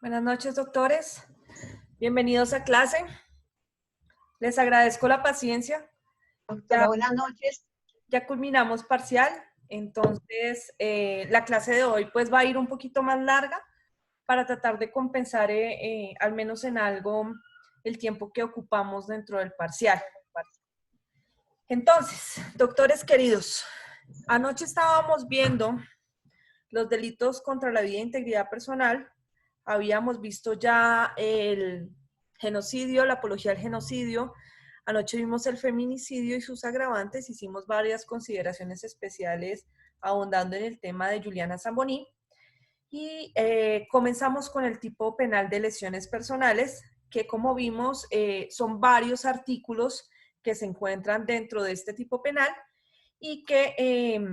Buenas noches, doctores. Bienvenidos a clase. Les agradezco la paciencia. Doctora, Ya, buenas noches. ya culminamos parcial, entonces la clase de hoy pues va a ir un poquito más larga para tratar de compensar al menos en algo el tiempo que ocupamos dentro del parcial. Entonces, doctores queridos, anoche estábamos viendo los delitos contra la vida e integridad personal. Habíamos visto ya el genocidio, la apología al genocidio. Anoche vimos el feminicidio y sus agravantes. Hicimos varias consideraciones especiales ahondando en el tema de Juliana Zamboní. Y comenzamos con el tipo penal de lesiones personales, que como vimos son varios artículos que se encuentran dentro de este tipo penal y que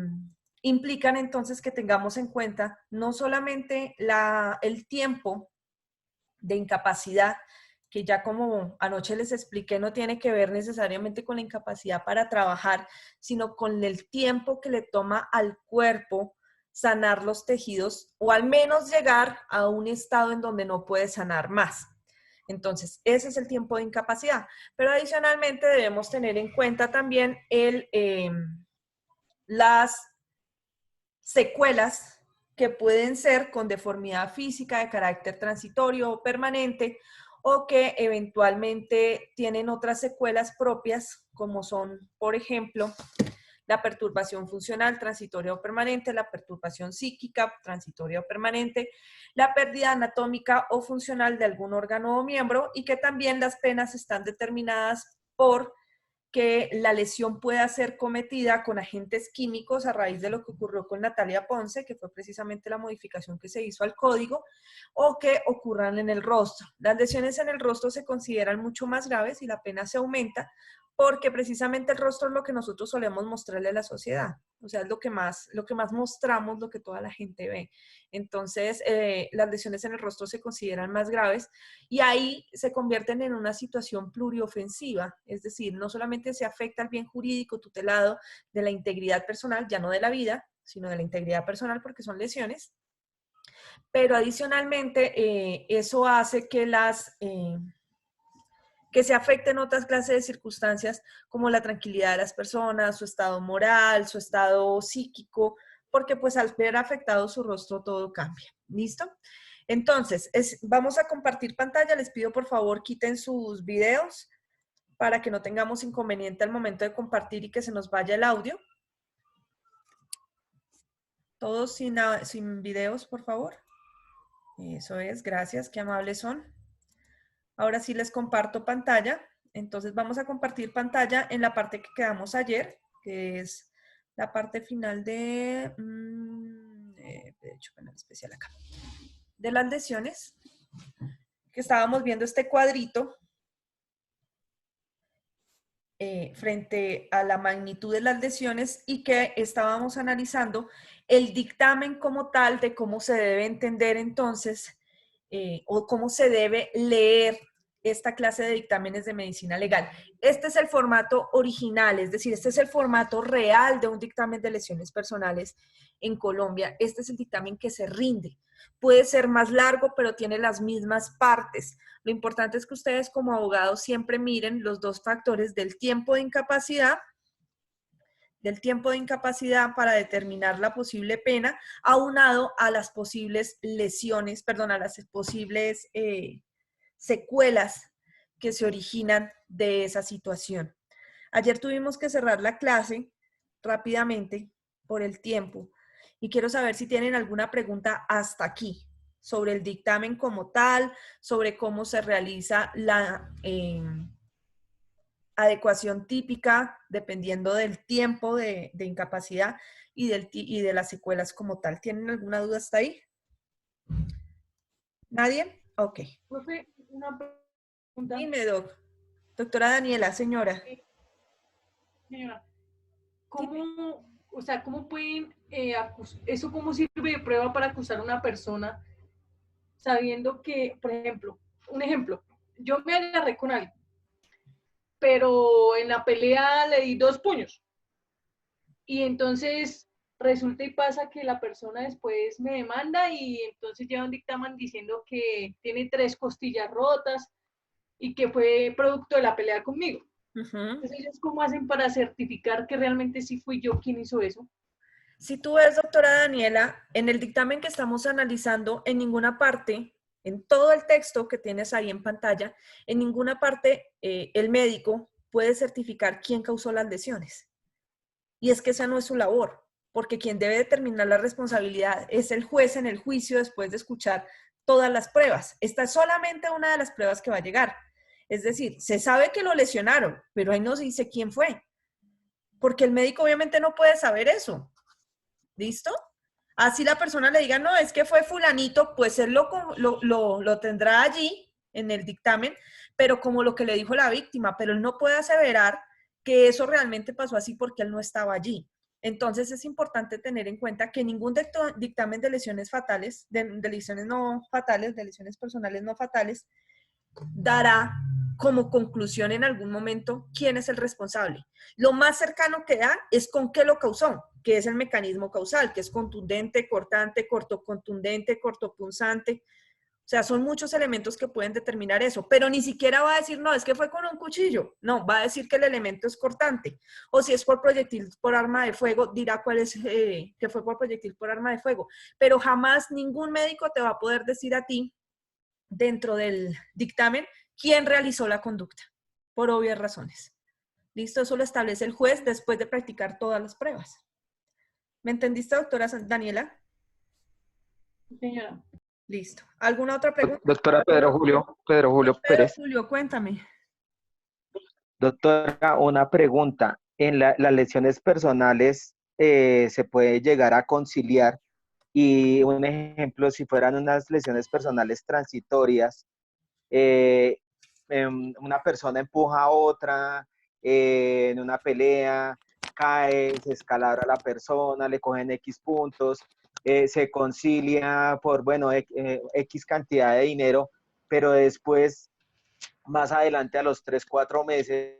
implican entonces que tengamos en cuenta no solamente el tiempo de incapacidad, que ya como anoche les expliqué, no tiene que ver necesariamente con la incapacidad para trabajar, sino con el tiempo que le toma al cuerpo sanar los tejidos o al menos llegar a un estado en donde no puede sanar más. Entonces, ese es el tiempo de incapacidad. Pero adicionalmente debemos tener en cuenta también las secuelas que pueden ser con deformidad física de carácter transitorio o permanente o que eventualmente tienen otras secuelas propias como son, por ejemplo, la perturbación funcional transitoria o permanente, la perturbación psíquica transitoria o permanente, la pérdida anatómica o funcional de algún órgano o miembro y que también las penas están determinadas por que la lesión pueda ser cometida con agentes químicos a raíz de lo que ocurrió con Natalia Ponce, que fue precisamente la modificación que se hizo al código, o que ocurran en el rostro. Las lesiones en el rostro se consideran mucho más graves y la pena se aumenta porque precisamente el rostro es lo que nosotros solemos mostrarle a la sociedad. O sea, es lo que más mostramos, lo que toda la gente ve. Entonces, las lesiones en el rostro se consideran más graves y ahí se convierten en una situación pluriofensiva, es decir, no solamente se afecta al bien jurídico tutelado de la integridad personal, ya no de la vida, sino de la integridad personal porque son lesiones, pero adicionalmente eso hace que se afecten otras clases de circunstancias como la tranquilidad de las personas, su estado moral, su estado psíquico, porque pues al ver afectado su rostro todo cambia. ¿Listo? Entonces, vamos a compartir pantalla. Les pido por favor quiten sus videos para que no tengamos inconveniente al momento de compartir y que se nos vaya el audio. Todos sin videos, por favor. Eso es, gracias, qué amables son. Ahora sí les comparto pantalla. Entonces vamos a compartir pantalla en la parte que quedamos ayer, que es la parte final de hecho, penal especial acá, de las lesiones, que estábamos viendo este cuadrito frente a la magnitud de las lesiones y que estábamos analizando el dictamen como tal de cómo se debe entender entonces o cómo se debe leer esta clase de dictámenes de medicina legal. Este es el formato original, es decir, este es el formato real de un dictamen de lesiones personales en Colombia. Este es el dictamen que se rinde. Puede ser más largo, pero tiene las mismas partes. Lo importante es que ustedes como abogados siempre miren los dos factores del tiempo de incapacidad para determinar la posible pena, aunado a las posibles lesiones, perdón, a las posibles secuelas que se originan de esa situación. Ayer tuvimos que cerrar la clase rápidamente por el tiempo y quiero saber si tienen alguna pregunta hasta aquí sobre el dictamen como tal, sobre cómo se realiza la adecuación típica dependiendo del tiempo de incapacidad y de las secuelas como tal. ¿Tienen alguna duda hasta ahí? ¿Nadie? Ok. Profe, una pregunta. Dime, doctora Daniela, señora. Señora, Dime. ¿cómo, o sea, cómo pueden, eso cómo sirve de prueba para acusar a una persona sabiendo que, por ejemplo, un ejemplo, yo me agarré con alguien, pero en la pelea le di 2 puños y entonces resulta y pasa que la persona después me demanda y entonces lleva un dictamen diciendo que tiene 3 costillas rotas y que fue producto de la pelea conmigo. Entonces, ¿ellos cómo hacen para certificar que realmente sí fui yo quien hizo eso? Si tú ves, doctora Daniela, en el dictamen que estamos analizando, en ninguna parte, en todo el texto que tienes ahí en pantalla, en ninguna parte el médico puede certificar quién causó las lesiones. Y es que esa no es su labor, porque quien debe determinar la responsabilidad es el juez en el juicio después de escuchar todas las pruebas. Esta es solamente una de las pruebas que va a llegar. Es decir, se sabe que lo lesionaron, pero ahí no se dice quién fue, porque el médico obviamente no puede saber eso. ¿Listo? Así la persona le diga, no, es que fue fulanito, pues él lo tendrá allí en el dictamen, pero como lo que le dijo la víctima, pero él no puede aseverar que eso realmente pasó así porque él no estaba allí. Entonces es importante tener en cuenta que ningún dictamen de lesiones fatales, de lesiones no fatales, de lesiones personales no fatales, dará como conclusión en algún momento quién es el responsable. Lo más cercano que da es con qué lo causó, que es el mecanismo causal, que es contundente, cortante, cortocontundente, cortopunzante. O sea, son muchos elementos que pueden determinar eso, pero ni siquiera va a decir, no, es que fue con un cuchillo. No, va a decir que el elemento es cortante. O si es por proyectil por arma de fuego, dirá cuál es, que fue por proyectil por arma de fuego. Pero jamás ningún médico te va a poder decir a ti, dentro del dictamen, quién realizó la conducta, por obvias razones. ¿Listo? Eso lo establece el juez después de practicar todas las pruebas. ¿Me entendiste, doctora Daniela? Señora. Listo. ¿Alguna otra pregunta? Doctora Pedro Julio Pedro Pérez. Julio, cuéntame. Doctora, una pregunta. En las lesiones personales se puede llegar a conciliar y un ejemplo, si fueran unas lesiones personales transitorias, eh, una persona empuja a otra en una pelea, cae, se escalabra a la persona, le cogen X puntos, se concilia por, bueno, X cantidad de dinero, pero después, más adelante, a los 3, 4 meses,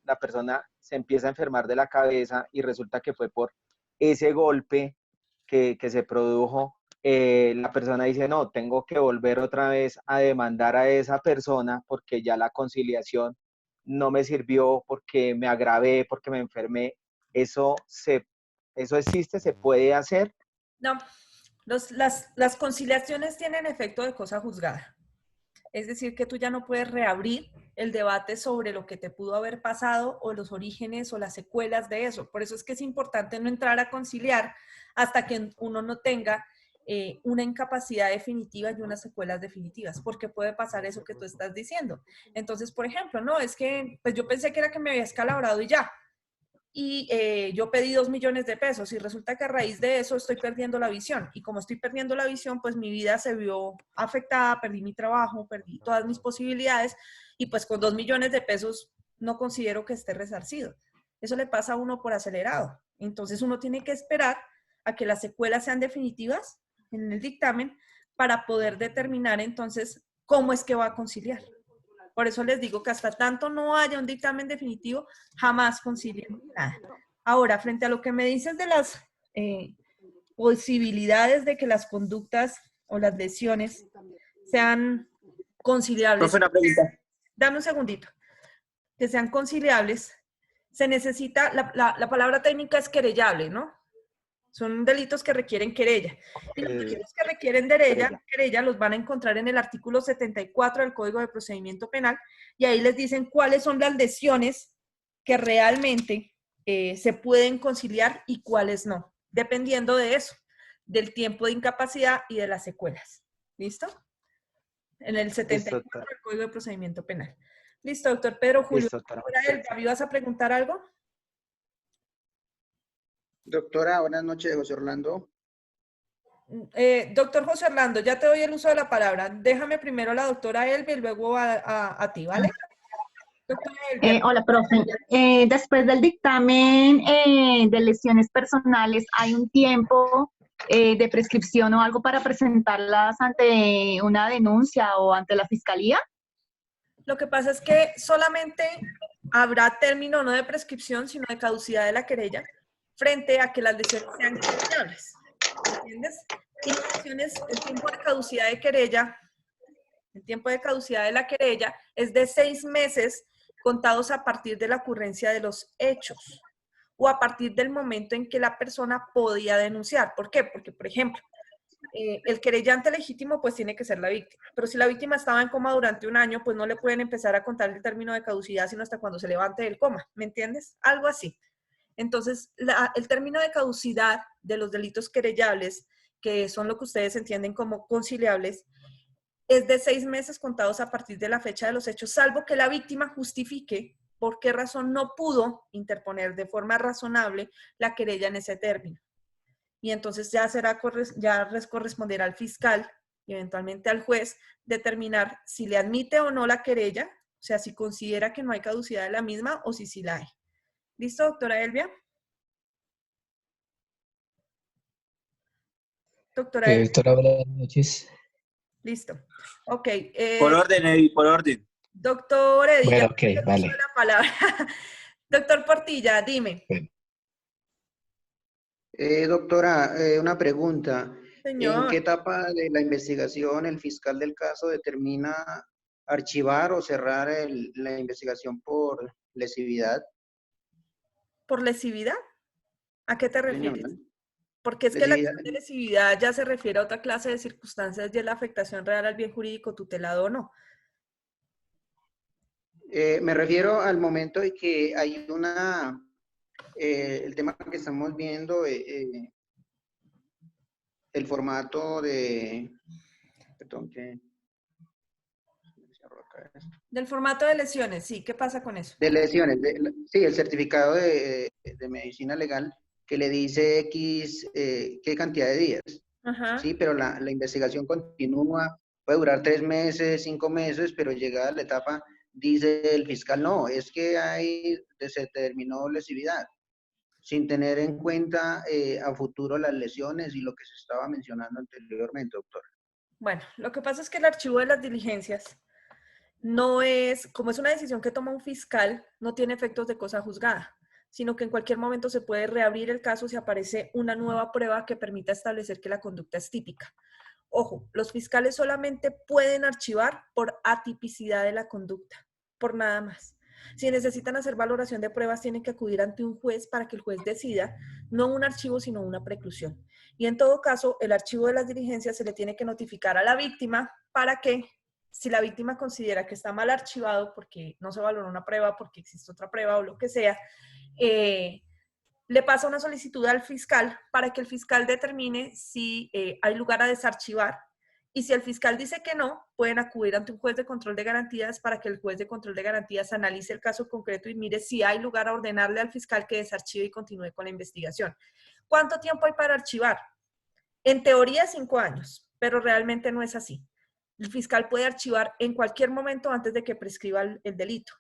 la persona se empieza a enfermar de la cabeza y resulta que fue por ese golpe que se produjo. La persona dice, no, tengo que volver otra vez a demandar a esa persona porque ya la conciliación no me sirvió, porque me agravé, porque me enfermé. ¿Eso existe? ¿Se puede hacer? No, las conciliaciones tienen efecto de cosa juzgada. Es decir, que tú ya no puedes reabrir el debate sobre lo que te pudo haber pasado o los orígenes o las secuelas de eso. Por eso es que es importante no entrar a conciliar hasta que uno no tenga una incapacidad definitiva y unas secuelas definitivas, porque puede pasar eso que tú estás diciendo. Entonces, por ejemplo, no, es que pues yo pensé que era que me había escalabrado y ya. Y yo pedí 2 millones de pesos y resulta que a raíz de eso estoy perdiendo la visión. Y como estoy perdiendo la visión, pues mi vida se vio afectada, perdí mi trabajo, perdí todas mis posibilidades y pues con 2 millones de pesos no considero que esté resarcido. Eso le pasa a uno por acelerado. Entonces uno tiene que esperar a que las secuelas sean definitivas en el dictamen para poder determinar entonces cómo es que va a conciliar. Por eso les digo que hasta tanto no haya un dictamen definitivo, jamás concilien nada. Ahora, frente a lo que me dices de las posibilidades de que las conductas o las lesiones sean conciliables. Dame un segundito. Que sean conciliables, se necesita, la palabra técnica es querellable, ¿no? Son delitos que requieren querella. Y los delitos que requieren querella los van a encontrar en el artículo 74 del Código de Procedimiento Penal y ahí les dicen cuáles son las lesiones que realmente se pueden conciliar y cuáles no, dependiendo de eso, del tiempo de incapacidad y de las secuelas. ¿Listo? En el 74 del Código de Procedimiento Penal. Listo, doctor Pedro Julio. ¿Me ibas a preguntar algo? Doctora, buenas noches, José Orlando. Doctor José Orlando, ya te doy el uso de la palabra. Déjame primero a la doctora Elvia y luego a ti, ¿vale? Doctora Elvia. Hola, profe. Después del dictamen de lesiones personales, ¿hay un tiempo de prescripción o algo para presentarlas ante una denuncia o ante la fiscalía? Lo que pasa es que solamente habrá término no de prescripción, sino de caducidad de la querella frente a que las lesiones sean querellables. ¿Entiendes? Y las lesiones, el tiempo de caducidad de querella, el tiempo de caducidad de la querella es de 6 meses contados a partir de la ocurrencia de los hechos o a partir del momento en que la persona podía denunciar. ¿Por qué? Porque, por ejemplo, el querellante legítimo pues tiene que ser la víctima, pero si la víctima estaba en coma durante 1 año, pues no le pueden empezar a contar el término de caducidad sino hasta cuando se levante del coma, ¿me entiendes? Algo así. Entonces, el término de caducidad de los delitos querellables, que son lo que ustedes entienden como conciliables, es de 6 meses contados a partir de la fecha de los hechos, salvo que la víctima justifique por qué razón no pudo interponer de forma razonable la querella en ese término. Y entonces ya corresponderá al fiscal y eventualmente al juez determinar si le admite o no la querella, o sea, si considera que no hay caducidad de la misma o si sí la hay. ¿Listo, doctora Elvia? Doctora Elvia. Doctora, buenas noches. Listo. Ok. Por orden, Eddie, por orden. Doctor Eddy, Bueno, ya ok, te vale. paso la palabra. Doctor Portilla, dime. Doctora, una pregunta. ¿En Señor, qué etapa de la investigación el fiscal del caso determina archivar o cerrar la investigación por lesividad? ¿por lesividad? ¿A qué te refieres? Señora, Porque es que la lesividad. acción de lesividad ya se refiere a otra clase de circunstancias y es la afectación real al bien jurídico tutelado o no. Me refiero al momento en que hay el tema que estamos viendo, el formato de, perdón, que Del formato de lesiones, sí, ¿qué pasa con eso? de lesiones, sí, el certificado de medicina legal que le dice X, qué cantidad de días, Ajá. sí, pero la investigación continúa, puede durar 3 meses, 5 meses, pero llegada la etapa, dice el fiscal, no, es que se terminó lesividad, sin tener en cuenta a futuro las lesiones y lo que se estaba mencionando anteriormente, doctor. Bueno, lo que pasa es que el archivo de las diligencias no es, como es una decisión que toma un fiscal, no tiene efectos de cosa juzgada, sino que en cualquier momento se puede reabrir el caso si aparece una nueva prueba que permita establecer que la conducta es típica. Ojo, los fiscales solamente pueden archivar por atipicidad de la conducta, por nada más. Si necesitan hacer valoración de pruebas, tienen que acudir ante un juez para que el juez decida, no un archivo, sino una preclusión. Y en todo caso, el archivo de las diligencias se le tiene que notificar a la víctima para que, si la víctima considera que está mal archivado porque no se valoró una prueba, porque existe otra prueba o lo que sea, le pasa una solicitud al fiscal para que el fiscal determine si hay lugar a desarchivar. Y si el fiscal dice que no, pueden acudir ante un juez de control de garantías para que el juez de control de garantías analice el caso concreto y mire si hay lugar a ordenarle al fiscal que desarchive y continúe con la investigación. ¿Cuánto tiempo hay para archivar? En teoría 5 años, pero realmente no es así. El fiscal puede archivar en cualquier momento antes de que prescriba el delito.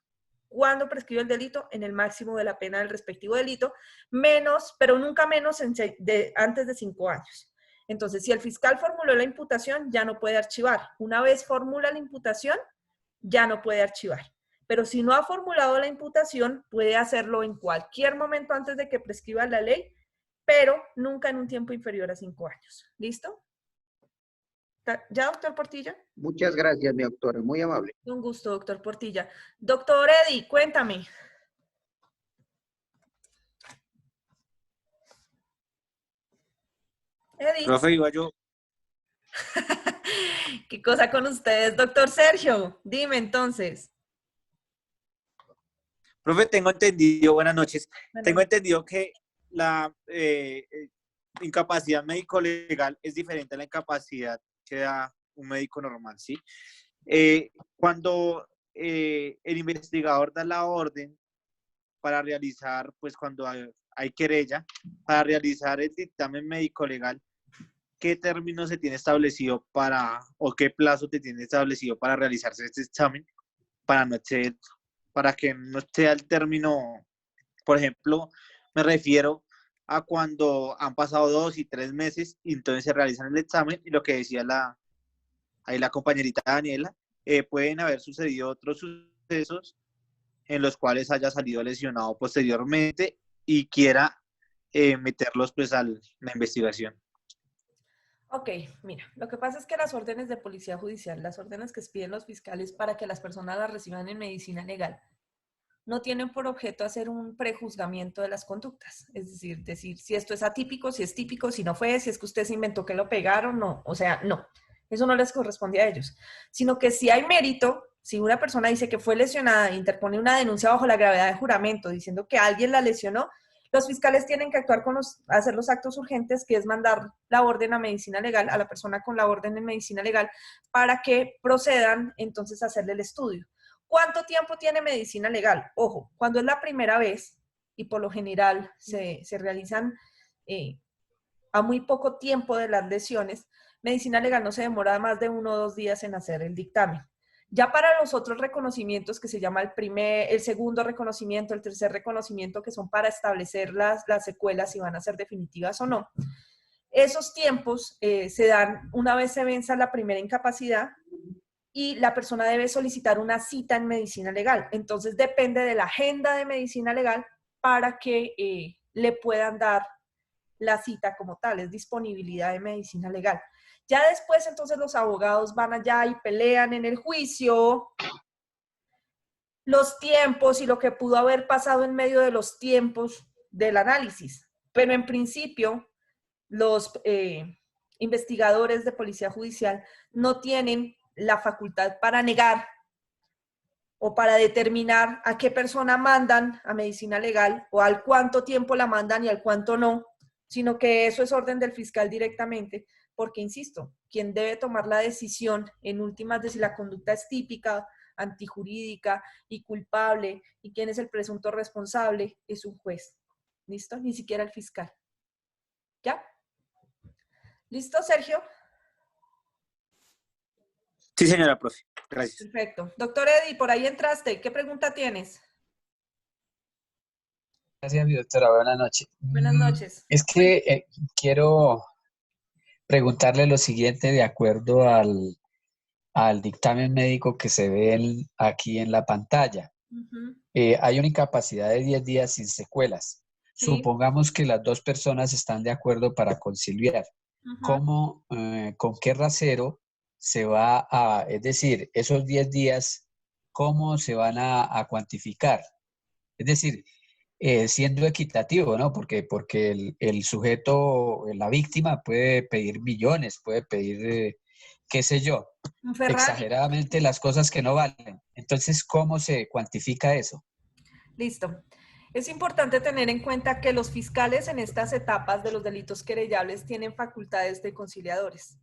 ¿Cuándo prescribe el delito? En el máximo de la pena del respectivo delito, menos, pero nunca menos antes de 5 años. Entonces, si el fiscal formuló la imputación, ya no puede archivar. Una vez formula la imputación, ya no puede archivar. Pero si no ha formulado la imputación, puede hacerlo en cualquier momento antes de que prescriba la ley, pero nunca en un tiempo inferior a 5 años. ¿Listo? ¿Ya, doctor Portilla? Muchas gracias, mi doctora, muy amable. Un gusto, doctor Portilla. Doctor Eddy, cuéntame. Eddy. Profe, iba yo. ¿Qué cosa con ustedes? Doctor Sergio, dime entonces. Profe, tengo entendido, buenas noches, Bueno. tengo entendido que la incapacidad médico-legal es diferente a la incapacidad que da un médico normal, ¿sí? Cuando el investigador da la orden para realizar, pues cuando hay querella, para realizar el dictamen médico-legal, ¿qué término se tiene establecido o qué plazo se tiene establecido para realizarse este examen para que no sea el término? Por ejemplo, me refiero a cuando han pasado 2 y 3 meses y entonces se realizan el examen y lo que decía la compañerita Daniela, pueden haber sucedido otros sucesos en los cuales haya salido lesionado posteriormente y quiera meterlos pues a la investigación. Ok, mira, lo que pasa es que las órdenes de policía judicial, las órdenes que piden los fiscales para que las personas las reciban en medicina legal, no tienen por objeto hacer un prejuzgamiento de las conductas. Es decir si esto es atípico, si es típico, si no fue, si es que usted se inventó que lo pegaron, no. O sea, no. Eso no les corresponde a ellos. Sino que si hay mérito, si una persona dice que fue lesionada e interpone una denuncia bajo la gravedad de juramento diciendo que alguien la lesionó, los fiscales tienen que actuar hacer los actos urgentes, que es mandar la orden a medicina legal, a la persona con la orden en medicina legal, para que procedan entonces a hacerle el estudio. ¿Cuánto tiempo tiene medicina legal? Ojo, cuando es la primera vez, y por lo general se realizan a muy poco tiempo de las lesiones, medicina legal no se demora más de 1 o 2 días en hacer el dictamen. Ya para los otros reconocimientos, que se llama el segundo reconocimiento, el tercer reconocimiento, que son para establecer las secuelas, si van a ser definitivas o no, esos tiempos se dan una vez se venza la primera incapacidad y la persona debe solicitar una cita en medicina legal. Entonces depende de la agenda de medicina legal para que le puedan dar la cita como tal, es disponibilidad de medicina legal. Ya después entonces los abogados van allá y pelean en el juicio los tiempos y lo que pudo haber pasado en medio de los tiempos del análisis. Pero en principio los investigadores de policía judicial no tienen la facultad para negar o para determinar a qué persona mandan a medicina legal o al cuánto tiempo la mandan y al cuánto no, sino que eso es orden del fiscal directamente, porque, insisto, quien debe tomar la decisión en últimas de si la conducta es típica, antijurídica y culpable y quién es el presunto responsable es un juez. ¿Listo? Ni siquiera el fiscal. ¿Ya? ¿Listo, Sergio? Sí, señora profe. Gracias. Perfecto. Doctor Eddie, por ahí entraste. ¿Qué pregunta tienes? Gracias, mi doctora. Buenas noches. Buenas noches. Es que quiero preguntarle lo siguiente de acuerdo al dictamen médico que se ve aquí en la pantalla. Hay una incapacidad de 10 días sin secuelas. Sí. Supongamos que las dos personas están de acuerdo para conciliar. ¿Cómo, con qué rasero se va es decir, esos 10 días, cómo se van a cuantificar? Es decir, siendo equitativo, ¿no? Porque el sujeto, la víctima puede pedir millones, puede pedir, qué sé yo, exageradamente las cosas que no valen. Entonces, ¿cómo se cuantifica eso? Listo. Es importante tener en cuenta que los fiscales en estas etapas de los delitos querellables tienen facultades de conciliadores.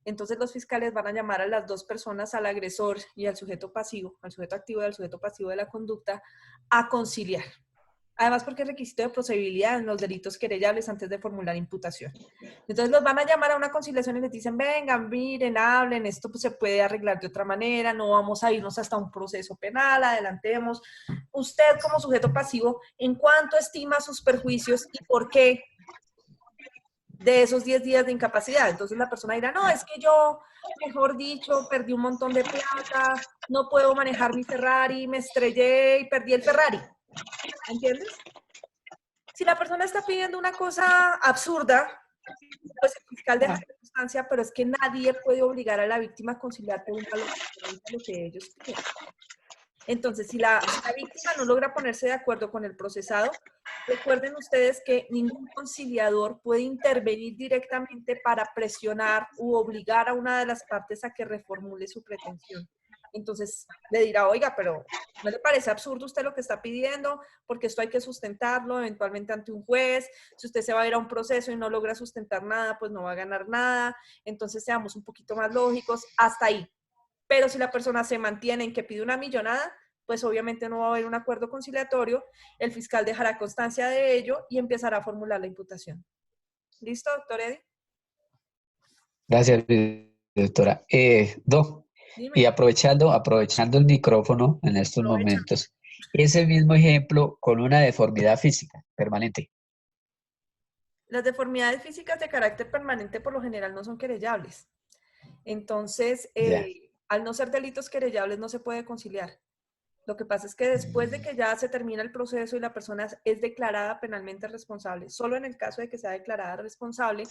Entonces los fiscales van a llamar a las dos personas, al agresor y al sujeto pasivo, al sujeto activo y al sujeto pasivo de la conducta, a conciliar. Además, porque es requisito de procedibilidad en los delitos querellables antes de formular imputación. Entonces los van a llamar a una conciliación y les dicen, vengan, miren, hablen, esto pues, se puede arreglar de otra manera, no vamos a irnos hasta un proceso penal, adelantemos. Usted como sujeto pasivo, ¿en cuánto estima sus perjuicios y por qué de esos 10 días de incapacidad? Entonces la persona dirá, no, es que yo, mejor dicho, perdí un montón de plata, no puedo manejar mi Ferrari, me estrellé y perdí el Ferrari. ¿Entiendes? Si la persona está pidiendo una cosa absurda, pues el fiscal deja constancia, pero es que nadie puede obligar a la víctima a conciliar por un valor diferente a lo que ellos quieren. Entonces, si la víctima no logra ponerse de acuerdo con el procesado, recuerden ustedes que ningún conciliador puede intervenir directamente para presionar u obligar a una de las partes a que reformule su pretensión. Entonces le dirá, oiga, pero ¿no le parece absurdo usted lo que está pidiendo? Porque esto hay que sustentarlo eventualmente ante un juez. Si usted se va a ir a un proceso y no logra sustentar nada, pues no va a ganar nada. Entonces seamos un poquito más lógicos hasta ahí. Pero si la persona se mantiene en que pide una millonada, pues obviamente no va a haber un acuerdo conciliatorio. El fiscal dejará constancia de ello y empezará a formular la imputación. ¿Listo, doctor Eddie? Gracias, doctora. Y aprovechando el micrófono en estos momentos, ese mismo ejemplo con una deformidad física permanente. Las deformidades físicas de carácter permanente por lo general no son querellables. Entonces, al no ser delitos querellables no se puede conciliar. Lo que pasa es que después de que ya se termina el proceso y la persona es declarada penalmente responsable, solo en el caso de que sea declarada responsable,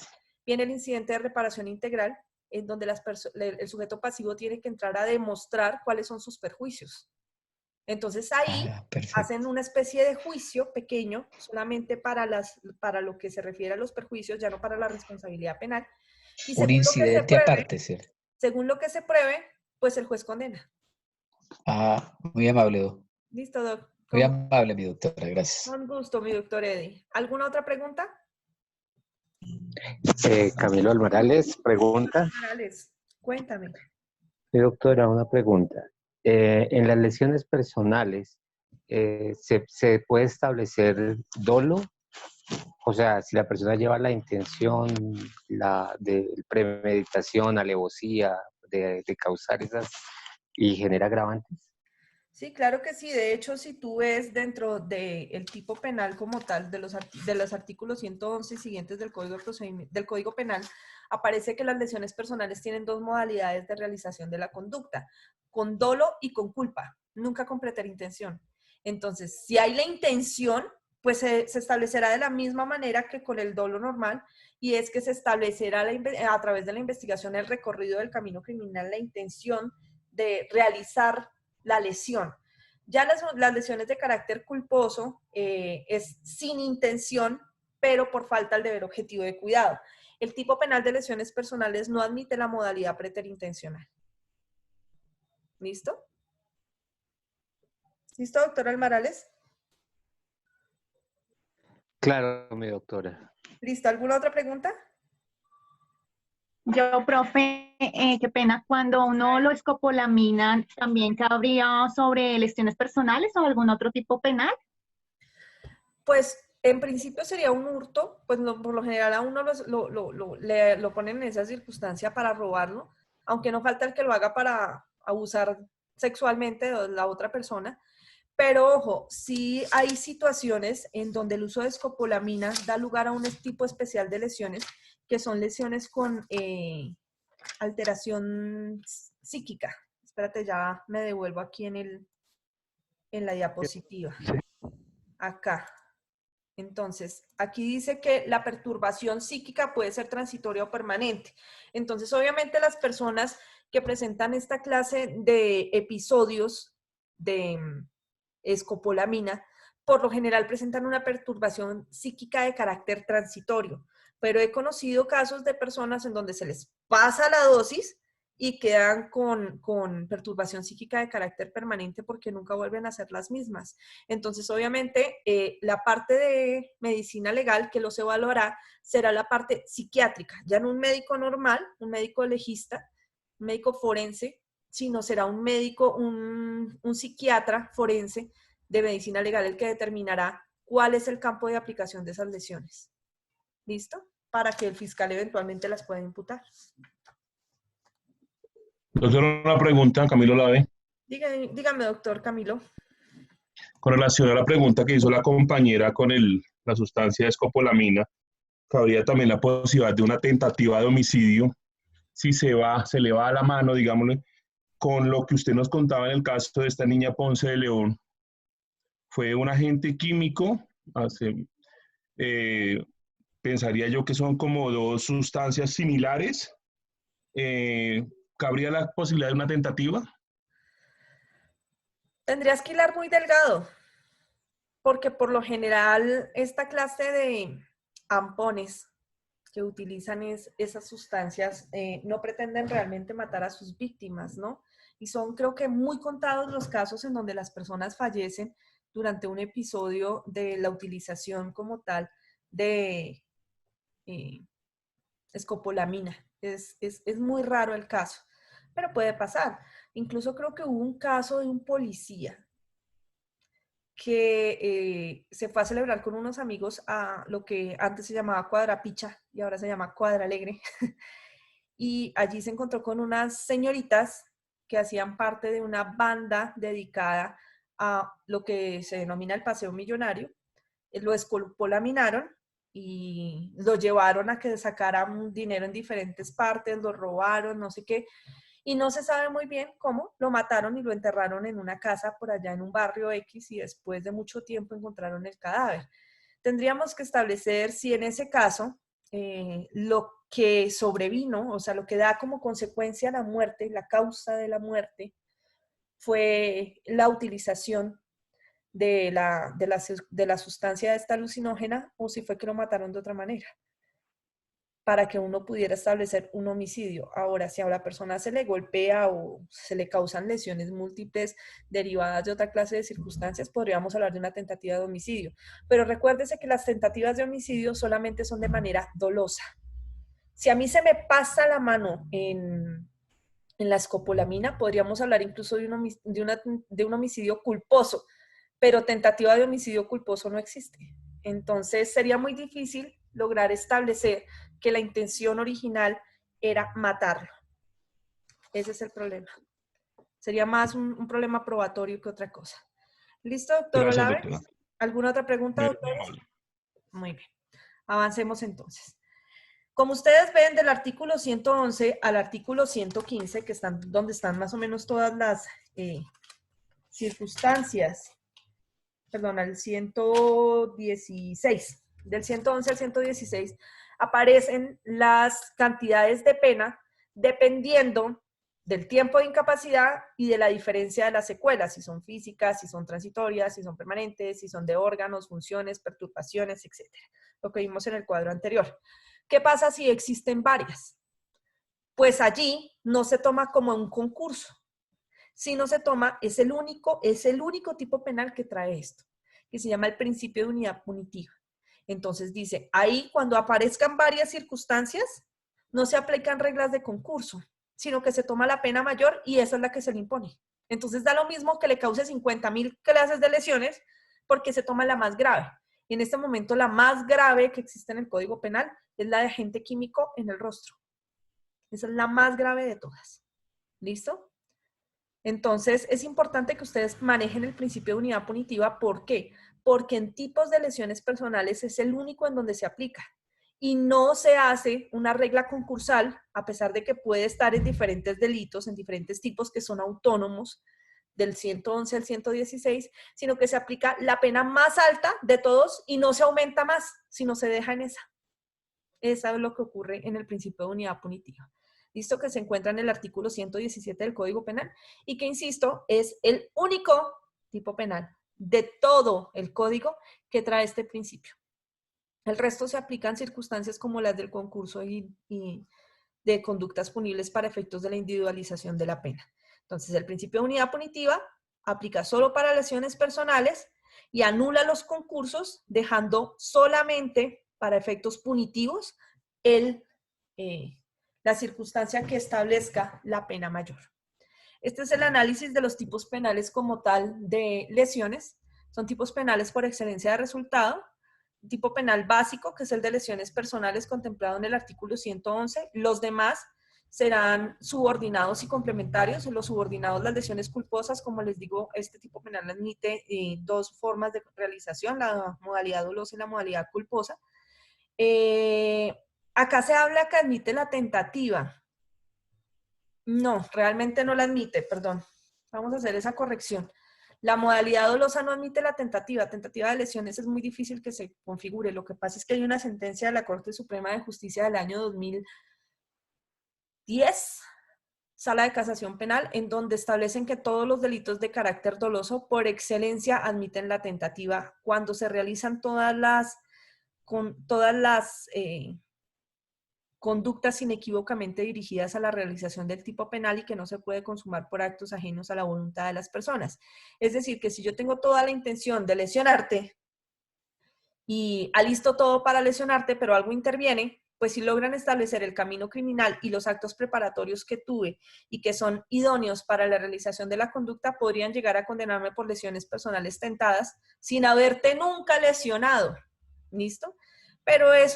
viene el incidente de reparación integral, en donde el sujeto pasivo tiene que entrar a demostrar cuáles son sus perjuicios. Entonces ahí hacen una especie de juicio pequeño, solamente para lo que se refiere a los perjuicios, ya no para la responsabilidad penal. Y Un incidente aparte, ¿cierto? según lo que se pruebe, pues el juez condena. Muy amable, Doc. Listo, Doc. Muy amable, mi doctora, gracias. Con gusto, mi doctor Eddie. ¿Alguna otra pregunta? Camilo Alvarales pregunta. Morales, cuéntame. Sí, doctora, una pregunta. En las lesiones personales, ¿se puede establecer dolo? O sea, si la persona lleva la intención de premeditación, alevosía, de causar esas y genera agravantes. Sí, claro que sí. De hecho, si tú ves dentro del tipo penal como tal, de los artículos 111 y siguientes del Código Penal, aparece que las lesiones personales tienen dos modalidades de realización de la conducta, con dolo y con culpa, nunca con preterintención. Entonces, si hay la intención, pues se establecerá de la misma manera que con el dolo normal, y es que se establecerá a través de la investigación el recorrido del camino criminal, la intención de realizar la lesión. Ya las lesiones de carácter culposo es sin intención, pero por falta al deber objetivo de cuidado. El tipo penal de lesiones personales no admite la modalidad preterintencional. ¿Listo? ¿Listo, doctora Almarales? Claro, mi doctora. ¿Listo? ¿Alguna otra pregunta? Yo, profe, qué pena, cuando uno lo escopolaminan, ¿también cabría sobre lesiones personales o algún otro tipo penal? Pues en principio sería un hurto, pues por lo general a uno lo ponen en esa circunstancia para robarlo, aunque no falta el que lo haga para abusar sexualmente de la otra persona. Pero ojo, sí hay situaciones en donde el uso de escopolamina da lugar a un tipo especial de lesiones, que son lesiones con alteración psíquica. Espérate, ya me devuelvo aquí en la diapositiva. Acá. Entonces, aquí dice que la perturbación psíquica puede ser transitoria o permanente. Entonces, obviamente las personas que presentan esta clase de episodios de escopolamina, por lo general presentan una perturbación psíquica de carácter transitorio, pero he conocido casos de personas en donde se les pasa la dosis y quedan con perturbación psíquica de carácter permanente porque nunca vuelven a ser las mismas. Entonces, obviamente, la parte de medicina legal que los evaluará será la parte psiquiátrica, ya no un médico normal, un médico legista, un médico forense, sino será un médico, un psiquiatra forense de medicina legal el que determinará cuál es el campo de aplicación de esas lesiones. ¿Listo? Para que el fiscal eventualmente las pueda imputar. Doctor, una pregunta, Camilo Lave. Dígame, doctor Camilo. Con relación a la pregunta que hizo la compañera con la sustancia de escopolamina, cabría también la posibilidad de una tentativa de homicidio si se le va a la mano, digámosle, con lo que usted nos contaba en el caso de esta niña Ponce de León. Fue un agente químico, pensaría yo que son como dos sustancias similares. ¿Cabría la posibilidad de una tentativa? Tendrías que hilar muy delgado, porque por lo general esta clase de ampones que utilizan esas sustancias no pretenden realmente matar a sus víctimas, ¿no? Y son, creo que, muy contados los casos en donde las personas fallecen durante un episodio de la utilización como tal de escopolamina. Es muy raro el caso, pero puede pasar. Incluso creo que hubo un caso de un policía que se fue a celebrar con unos amigos a lo que antes se llamaba Cuadrapicha y ahora se llama Cuadralegre. Y allí se encontró con unas señoritas que hacían parte de una banda dedicada a lo que se denomina el paseo millonario. Lo escopolaminaron y lo llevaron a que sacaran dinero en diferentes partes, lo robaron, no sé qué. y no se sabe muy bien cómo lo mataron y lo enterraron en una casa por allá en un barrio X y después de mucho tiempo encontraron el cadáver. Tendríamos que establecer si en ese caso lo que sobrevino, o sea, lo que da como consecuencia la muerte, la causa de la muerte, fue la utilización de la sustancia esta alucinógena o si fue que lo mataron de otra manera, para que uno pudiera establecer un homicidio. Ahora, si a la persona se le golpea o se le causan lesiones múltiples derivadas de otra clase de circunstancias, podríamos hablar de una tentativa de homicidio. Pero recuérdese que las tentativas de homicidio solamente son de manera dolosa. Si a mí se me pasa la mano en la escopolamina, podríamos hablar incluso de un homicidio culposo, pero tentativa de homicidio culposo no existe. Entonces sería muy difícil lograr establecer que la intención original era matarlo. Ese es el problema. Sería más un problema probatorio que otra cosa. ¿Listo, doctor Gracias, Olave? doctora. ¿Alguna otra pregunta, Muy doctor? amable. Muy bien. Avancemos entonces. Como ustedes ven, del artículo 111 al artículo 115, que están donde están más o menos todas las circunstancias, perdón, al 116, del 111 al 116, aparecen las cantidades de pena dependiendo del tiempo de incapacidad y de la diferencia de las secuelas, si son físicas, si son transitorias, si son permanentes, si son de órganos, funciones, perturbaciones, etc. Lo que vimos en el cuadro anterior. ¿Qué pasa si existen varias? Pues allí no se toma como un concurso. Si no se toma, es el único tipo penal que trae esto, que se llama el principio de unidad punitiva. Entonces dice, ahí cuando aparezcan varias circunstancias, no se aplican reglas de concurso, sino que se toma la pena mayor y esa es la que se le impone. Entonces da lo mismo que le cause 50.000 clases de lesiones porque se toma la más grave. Y en este momento la más grave que existe en el Código Penal es la de agente químico en el rostro. Esa es la más grave de todas. ¿Listo? Entonces, es importante que ustedes manejen el principio de unidad punitiva. ¿Por qué? Porque en tipos de lesiones personales es el único en donde se aplica. Y no se hace una regla concursal, a pesar de que puede estar en diferentes delitos, en diferentes tipos que son autónomos, del 111 al 116, sino que se aplica la pena más alta de todos y no se aumenta más, sino se deja en esa. Eso es lo que ocurre en el principio de unidad punitiva. ¿Listo? Que se encuentra en el artículo 117 del Código Penal y que, insisto, es el único tipo penal de todo el código que trae este principio. El resto se aplican circunstancias como las del concurso y de conductas punibles para efectos de la individualización de la pena. Entonces, el principio de unidad punitiva aplica solo para lesiones personales y anula los concursos, dejando solamente para efectos punitivos la circunstancia que establezca la pena mayor. Este es el análisis de los tipos penales como tal de lesiones. Son tipos penales por excelencia de resultado. Tipo penal básico, que es el de lesiones personales contemplado en el artículo 111. Los demás serán subordinados y complementarios. En los subordinados, las lesiones culposas, como les digo, este tipo penal admite dos formas de realización, la modalidad dolosa y la modalidad culposa. Acá se habla que admite la tentativa. No, realmente no la admite, perdón. Vamos a hacer esa corrección. La modalidad dolosa no admite la tentativa. Tentativa de lesiones es muy difícil que se configure. Lo que pasa es que hay una sentencia de la Corte Suprema de Justicia del año 2010, Sala de Casación Penal, en donde establecen que todos los delitos de carácter doloso por excelencia admiten la tentativa cuando se realizan todas las conductas inequívocamente dirigidas a la realización del tipo penal y que no se puede consumar por actos ajenos a la voluntad de las personas. Es decir, que si yo tengo toda la intención de lesionarte y alisto todo para lesionarte, pero algo interviene, pues si logran establecer el camino criminal y los actos preparatorios que tuve y que son idóneos para la realización de la conducta, podrían llegar a condenarme por lesiones personales tentadas sin haberte nunca lesionado. ¿Listo? Pero es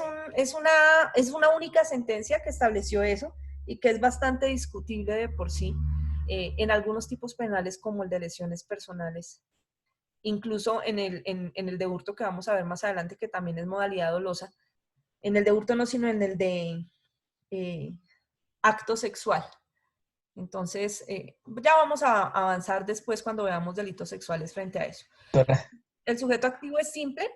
una única sentencia que estableció eso y que es bastante discutible de por sí en algunos tipos penales como el de lesiones personales. Incluso en el de hurto que vamos a ver más adelante, que también es modalidad dolosa. En el de hurto no, sino en el de acto sexual. Entonces, ya vamos a avanzar después cuando veamos delitos sexuales frente a eso. Doctora. El sujeto activo es simple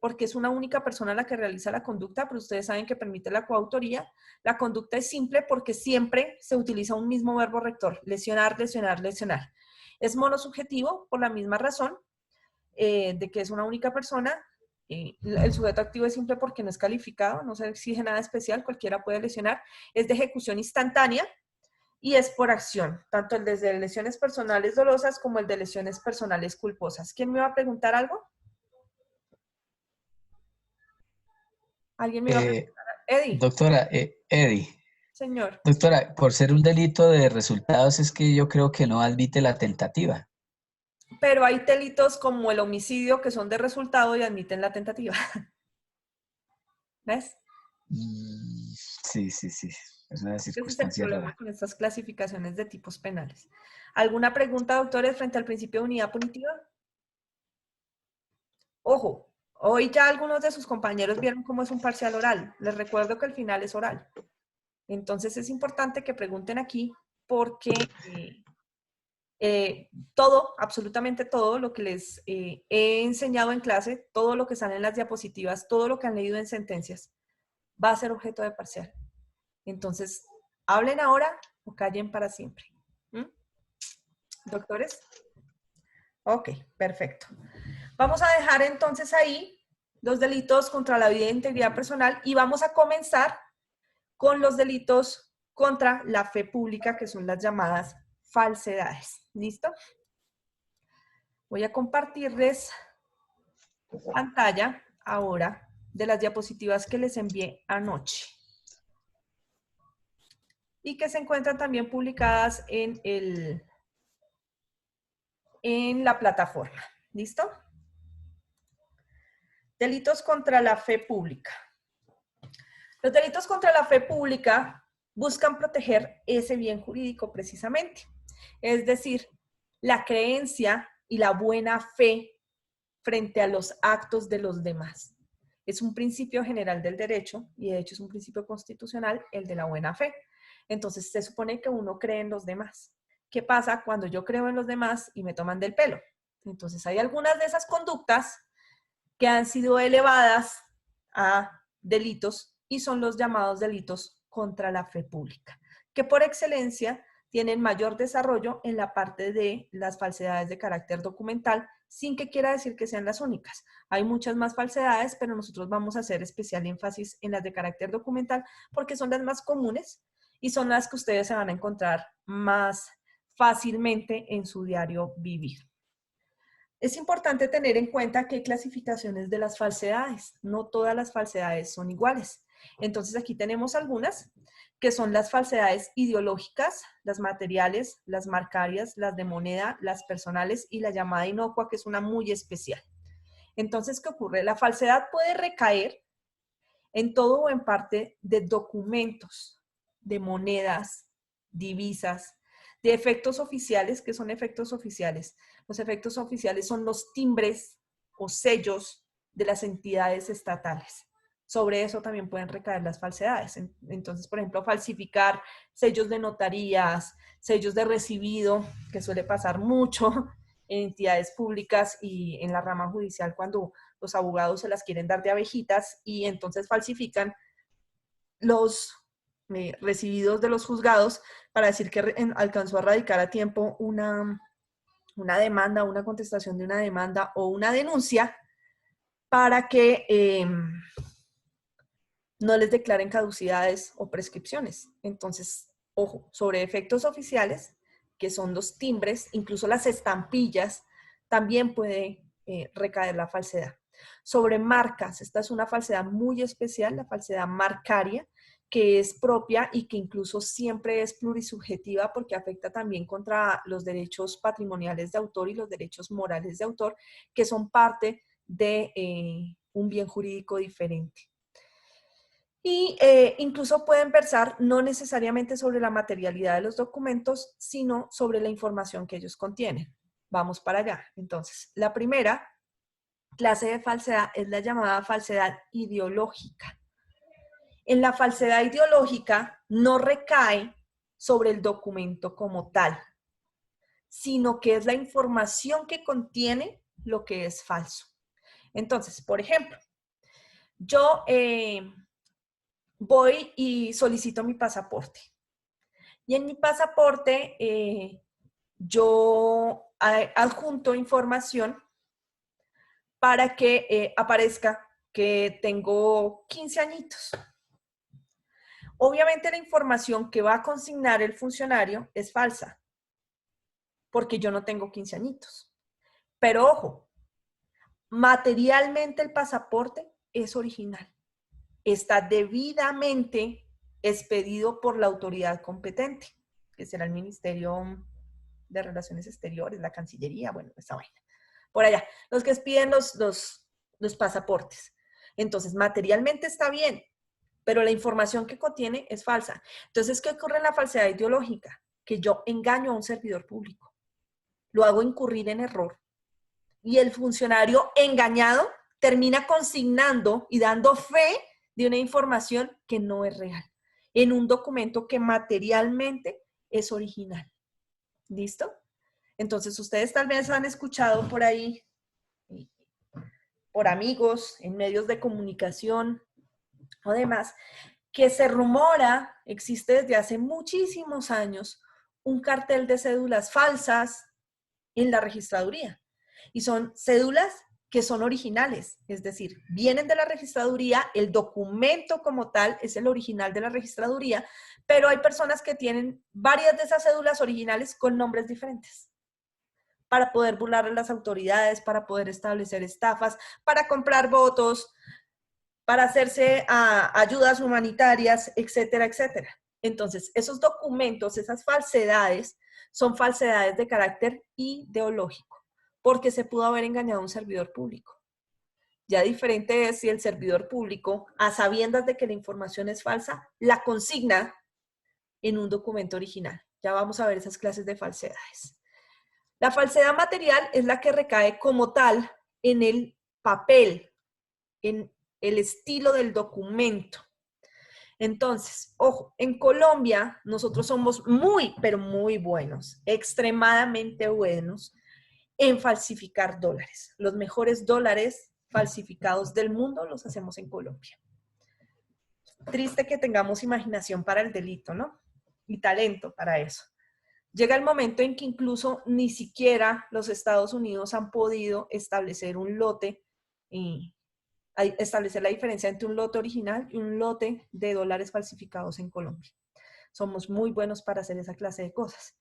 porque es una única persona la que realiza la conducta, pero ustedes saben que permite la coautoría. La conducta es simple porque siempre se utiliza un mismo verbo rector, lesionar, lesionar, lesionar. Es monosubjetivo por la misma razón de que es una única persona. El sujeto activo es simple porque no es calificado, no se exige nada especial, cualquiera puede lesionar. Es de ejecución instantánea y es por acción, tanto el de lesiones personales dolosas como el de lesiones personales culposas. ¿Quién me va a preguntar algo? ¿Alguien me va a preguntar? Eddie. Doctora, Eddie. Señor. Doctora, por ser un delito de resultados es que yo creo que no admite la tentativa. Pero hay delitos como el homicidio que son de resultado y admiten la tentativa. ¿Ves? Sí. Es una Ese es el circunstancia problema rara. con estas clasificaciones de tipos penales. ¿Alguna pregunta, doctores, frente al principio de unidad punitiva? Ojo, hoy ya algunos de sus compañeros vieron cómo es un parcial oral. Les recuerdo que el final es oral. Entonces es importante que pregunten aquí porque todo, absolutamente todo lo que les he enseñado en clase, todo lo que sale en las diapositivas, todo lo que han leído en sentencias, va a ser objeto de parcial. Entonces, hablen ahora o callen para siempre. ¿Mm? ¿Doctores? Ok, perfecto. Vamos a dejar entonces ahí los delitos contra la vida e integridad personal y vamos a comenzar con los delitos contra la fe pública, que son las llamadas falsedades. ¿Listo? Voy a compartirles pantalla ahora de las diapositivas que les envié anoche y que se encuentran también publicadas en la plataforma. ¿Listo? Delitos contra la fe pública. Los delitos contra la fe pública buscan proteger ese bien jurídico precisamente. Es decir, la creencia y la buena fe frente a los actos de los demás. Es un principio general del derecho y de hecho es un principio constitucional, el de la buena fe. Entonces se supone que uno cree en los demás. ¿Qué pasa cuando yo creo en los demás y me toman del pelo? Entonces hay algunas de esas conductas que han sido elevadas a delitos y son los llamados delitos contra la fe pública, que por excelencia tienen mayor desarrollo en la parte de las falsedades de carácter documental, sin que quiera decir que sean las únicas. Hay muchas más falsedades, pero nosotros vamos a hacer especial énfasis en las de carácter documental porque son las más comunes y son las que ustedes se van a encontrar más fácilmente en su diario vivir. Es importante tener en cuenta que hay clasificaciones de las falsedades. No todas las falsedades son iguales. Entonces aquí tenemos algunas que son las falsedades ideológicas, las materiales, las marcarias, las de moneda, las personales y la llamada inocua, que es una muy especial. Entonces, ¿qué ocurre? La falsedad puede recaer en todo o en parte de documentos, de monedas, divisas, de efectos oficiales. ¿Qué son efectos oficiales? Los efectos oficiales son los timbres o sellos de las entidades estatales. Sobre eso también pueden recaer las falsedades. Entonces, por ejemplo, falsificar sellos de notarías, sellos de recibido, que suele pasar mucho en entidades públicas y en la rama judicial cuando los abogados se las quieren dar de abejitas y entonces falsifican los recibidos de los juzgados para decir que alcanzó a radicar a tiempo una demanda, una contestación de una demanda o una denuncia para que no les declaren caducidades o prescripciones. Entonces, ojo, sobre efectos oficiales, que son los timbres, incluso las estampillas, también puede recaer la falsedad. Sobre marcas, esta es una falsedad muy especial, la falsedad marcaria, que es propia y que incluso siempre es plurisubjetiva porque afecta también contra los derechos patrimoniales de autor y los derechos morales de autor, que son parte de un bien jurídico diferente. Y incluso pueden versar no necesariamente sobre la materialidad de los documentos, sino sobre la información que ellos contienen. Vamos para allá. Entonces, la primera clase de falsedad es la llamada falsedad ideológica. En la falsedad ideológica no recae sobre el documento como tal, sino que es la información que contiene lo que es falso. Entonces, por ejemplo, yo voy y solicito mi pasaporte. Y en mi pasaporte yo adjunto información para que aparezca que tengo 15 añitos. Obviamente la información que va a consignar el funcionario es falsa, porque yo no tengo 15 añitos. Pero ojo, materialmente el pasaporte es original. Está debidamente expedido por la autoridad competente, que será el Ministerio de Relaciones Exteriores, la Cancillería, bueno, esa vaina. Por allá, los que expiden los pasaportes. Entonces, materialmente está bien, pero la información que contiene es falsa. Entonces, ¿qué ocurre en la falsedad ideológica? Que yo engaño a un servidor público, lo hago incurrir en error, y el funcionario engañado termina consignando y dando fe de una información que no es real, en un documento que materialmente es original. ¿Listo? Entonces, ustedes tal vez han escuchado por ahí, por amigos, en medios de comunicación o demás, que se rumora, existe desde hace muchísimos años, un cartel de cédulas falsas en la registraduría. Y son cédulas que son originales, es decir, vienen de la registraduría, el documento como tal es el original de la registraduría, pero hay personas que tienen varias de esas cédulas originales con nombres diferentes para poder burlar a las autoridades, para poder establecer estafas, para comprar votos, para hacerse ayudas humanitarias, etcétera, etcétera. Entonces, esos documentos, esas falsedades, son falsedades de carácter ideológico, porque se pudo haber engañado a un servidor público. Ya diferente es si el servidor público, a sabiendas de que la información es falsa, la consigna en un documento original. Ya vamos a ver esas clases de falsedades. La falsedad material es la que recae como tal en el papel, en el estilo del documento. Entonces, ojo, en Colombia nosotros somos muy, pero muy buenos, extremadamente buenos en falsificar dólares. Los mejores dólares falsificados del mundo los hacemos en Colombia. Triste que tengamos imaginación para el delito, ¿no? Y talento para eso. Llega el momento en que incluso ni siquiera los Estados Unidos han podido establecer un lote y establecer la diferencia entre un lote original y un lote de dólares falsificados en Colombia. Somos muy buenos para hacer esa clase de cosas.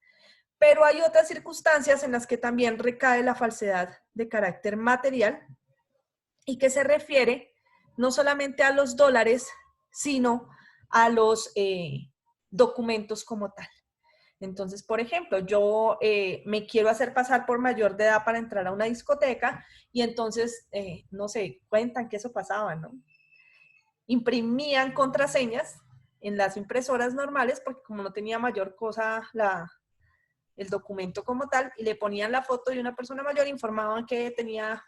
Pero hay otras circunstancias en las que también recae la falsedad de carácter material y que se refiere no solamente a los dólares, sino a los documentos como tal. Entonces, por ejemplo, yo me quiero hacer pasar por mayor de edad para entrar a una discoteca y entonces, no sé, cuentan que eso pasaba, ¿no? Imprimían contraseñas en las impresoras normales porque como no tenía mayor cosa el documento como tal y le ponían la foto de una persona mayor, informaban que tenía